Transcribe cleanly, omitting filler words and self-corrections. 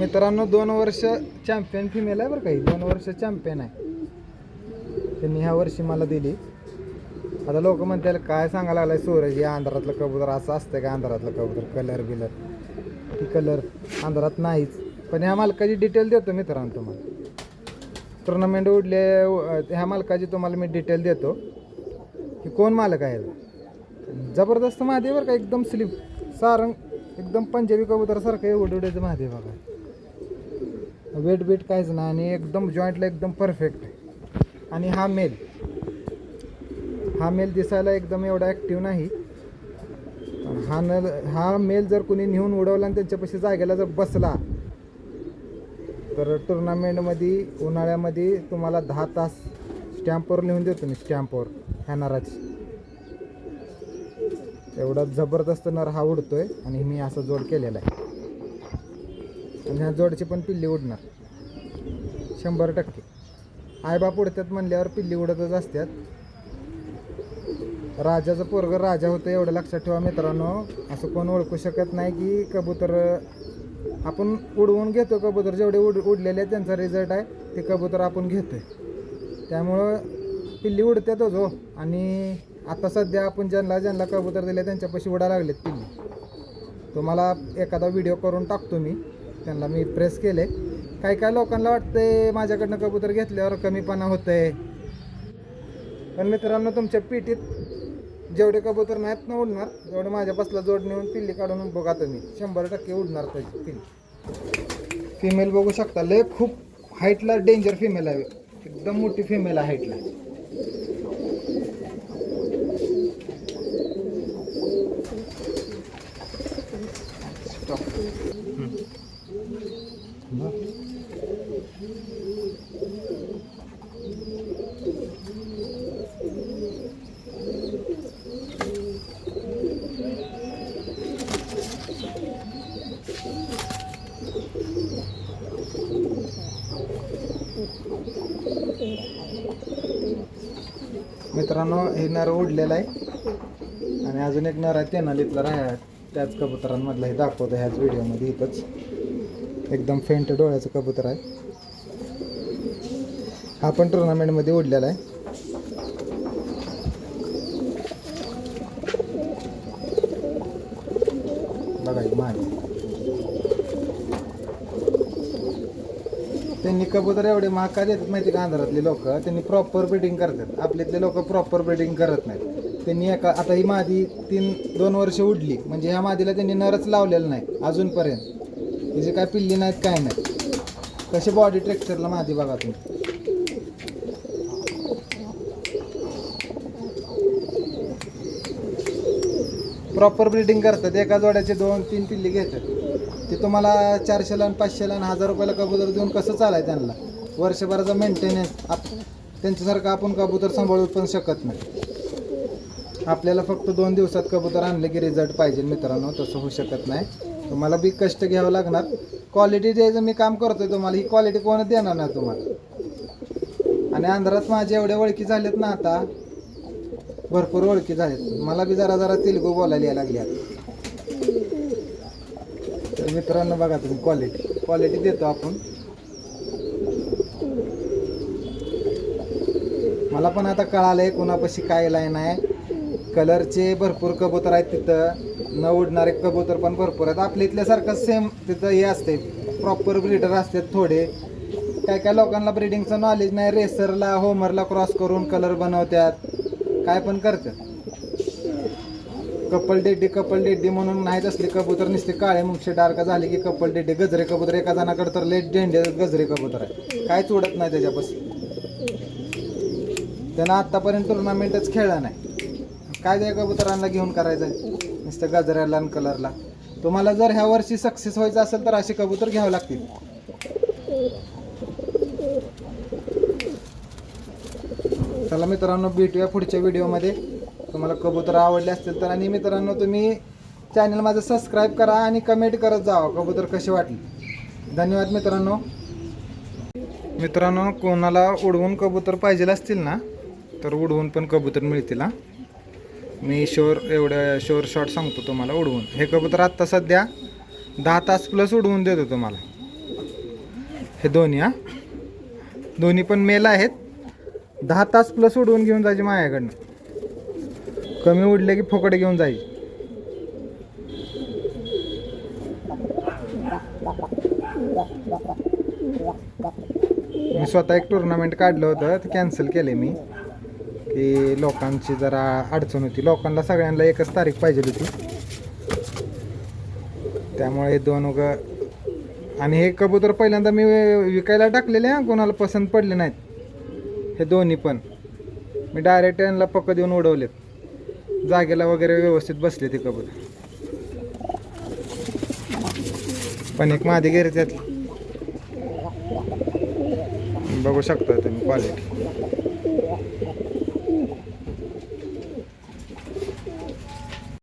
मित्रांनो 2 वर्ष champion female आहे बरं काही, 2 वर्ष चॅम्पियन आहे. त्यांनी ह्या वर्षी मला दिली. आता लोक म्हणतील काय सांगायला लागलाय सूरज, या अंधारातलं कबूतर असं असतं का? अंधारातलं कबूतर कलर बिलर, ती कलर अंधारात नाहीच. पण ह्या मालकाची डिटेल देतो मित्रांनो तुम्हाला. टुर्नामेंट उडले ह्या मालकाची तुम्हाला मी डिटेल देतो की कोण मालक आहे. जबरदस्त महादेव बरं का, एकदम स्लिप सारंग, एकदम पंजाबी कबूतरासारखं एवढं उडायचं महादेव बघा. वेट बीट काहीच नाही आणि एकदम जॉईंटला एकदम परफेक्ट आहे. आणि हा मेल दिसायला एकदम एवढा ॲक्टिव्ह नाही. हा मेल जर कोणी नेऊन उडवला आणि त्यांच्यापाशी जागेला जर बसला तर टुर्नामेंटमध्ये उन्हाळ्यामध्ये तुम्हाला 10 तास स्टॅम्पवर लिहून देतो मी, स्टॅम्पवर ह्या नराची. एवढा जबरदस्त नर हा उडतोय आणि मी असा जोड केलेला आहे. आणि ह्या जोडची पण पिल्ली उडणार 100%. आईबाप उडतात म्हणल्यावर पिल्ली उडतच असतात. राजाचं पोरगं राजा होतं एवढं लक्षात ठेवा मित्रांनो. असं कोण ओळखू शकत नाही की कबूतर आपण उडवून घेतो. कबूतर जेवढे उडलेले आहेत त्यांचा रिझल्ट आहे ते कबूतर आपण घेतोय. त्यामुळं पिल्ली उडतातच हो. आणि आता सध्या आपण ज्यांना कबूतर दिले त्यांच्यापाशी उडायला लागलेत पिल्ली. तुम्हाला एखादा व्हिडिओ करून टाकतो मी, त्यांना मी प्रेस केले. काही लोकांना वाटतंय माझ्याकडनं कबूतर घेतल्यावर कमीपणा होतंय. पण मित्रांनो तुमच्या पिटीत जेवढे कबूतर नाहीत ना उडणार, जेवढे माझ्यापासला जोड नेऊन पिल्ली काढून बघा तुम्ही, 100% उडणार त्याची पिल्ली. फिमेल बघू शकता, लय खूप हाईटला डेंजर फिमेल आहे, एकदम मोठी फिमेल आहे हाईटला. मित्रांनो हे नर उडलेला आहे आणि अजून एक नर आहे तेनालीतला राहा, त्याच कबुतरांमधला हे दाखवतो ह्याच व्हिडिओमध्ये. इथंच एकदम फेंट डोळ्याचं कबूतर आहे. हा पण टुर्नामेंटमध्ये उडलेला आहे. बघा माझे त्यांनी कबूतर एवढे महाग का देतात माहिती का? अंधारातले लोक त्यांनी प्रॉपर ब्रीडिंग करतात. आपल्यातले लोक प्रॉपर ब्रीडिंग करत नाहीत. त्यांनी आता ही मादी 2 वर्ष उडली म्हणजे ह्या मादीला त्यांनी नरच लावलेलं नाही अजूनपर्यंत. तिचे काय पिल्ली नाहीत काय नाही. कसे बॉडी टेक्स्चरला मादी बघा तुम्ही. प्रॉपर ब्रीडिंग करतात. एका जोड्याचे 2-3 पिल्ली घेतात. ते तुम्हाला 400ला आणि 500ला आणि 1000 रुपयाला कबूतर देऊन कसं चालाय त्यांना? वर्षभराचा मेंटेनन्स त्यांच्यासारखं आपण कबूतर सांभाळू पण शकत नाही. आपल्याला फक्त 2 दिवसात कबूतर आणले की रिझल्ट पाहिजे मित्रांनो, तसं होऊ शकत नाही. तुम्हाला बी कष्ट घ्यावं लागणार. क्वालिटी द्यायचं मी काम करतोय तुम्हाला, ही क्वालिटी कोणच देणार नाही तुम्हाला. आणि अंधारात माझे एवढे ओळखी झालेत ना, आता भरपूर ओळखी झालेत. मला बी जरा तेलुगू बोलायला यायला लागली आता. तर मित्रांनो बघा तुम्ही क्वालिटी देतो आपण. मला पण आता कळालंय कोणापाशी काय लाईन आहे. कलरचे भरपूर कबूतर आहेत तिथं, न उडणारे कबूतर पण भरपूर आहेत. आपल्या इथल्यासारखं सेम तिथं हे असते, प्रॉपर ब्रीडर असतात थोडे. काय लोकांना ब्रीडिंगचं नॉलेज नाही. रेसरला होमरला क्रॉस करून कलर बनवतात, काय पण करतात. कपल डेड्डी म्हणून नाहीत असले कबूतर, नुसते काळे मुक्षे डार्क झाले की कपल डेड्डी. गजरे कबूतर एका जणाकडे तर लेट डेंडे गजरे कबूतर आहे, काहीच उडत नाही त्याच्यापासून. त्यानं आत्तापर्यंत टुर्नामेंटच खेळला नाही. काय त्या कबुतरांना घेऊन करायचं आहे नुसतं गजऱ्याला आणि कलरला? तुम्हाला जर ह्या वर्षी सक्सेस व्हायचं असेल तर असे कबूतर घ्यावे लागतील. चला मित्रांनो, भेटूया पुढच्या व्हिडिओमध्ये. तुम्हाला कबूतर आवडले असतील तर. आणि मित्रांनो तुम्ही चॅनल माझं सबस्क्राईब करा आणि कमेंट करत जावा कबूतर कसे वाटले. धन्यवाद मित्रांनो कोणाला उडवून कबूतर पाहिजे असतील ना तर उडवून पण कबूतर मिळतील. मी एवढं शॉर्ट सांगतो तुम्हाला उडवून. हे कबूतर आत्ता सध्या 10 तास प्लस उडवून देतो तुम्हाला. हे दोन्ही दोन्ही पण मेल आहेत. 10 तास प्लस उडवून घेऊन जायचे माझ्याकडनं. कमी उडले की फुकट घेऊन जायचे. मी स्वतः एक टुर्नामेंट काढलं होतं, ते कॅन्सल केले मी की लोकांची जरा अडचण होती. लोकांना सगळ्यांना एकच तारीख पाहिजे होती, त्यामुळे हे दोन आणि हे कबूतर पहिल्यांदा मी विकायला टाकलेले कोणाला पसंत पडले नाहीत. हे दोन्ही पण मी डायरेक्ट यांना पक्क देऊन उडवलेत. जागेला वगैरे व्यवस्थित बसले ते कबूतर. पण एक मादी गेरे त्यात बघू शकता तुम्ही क्वालिटी.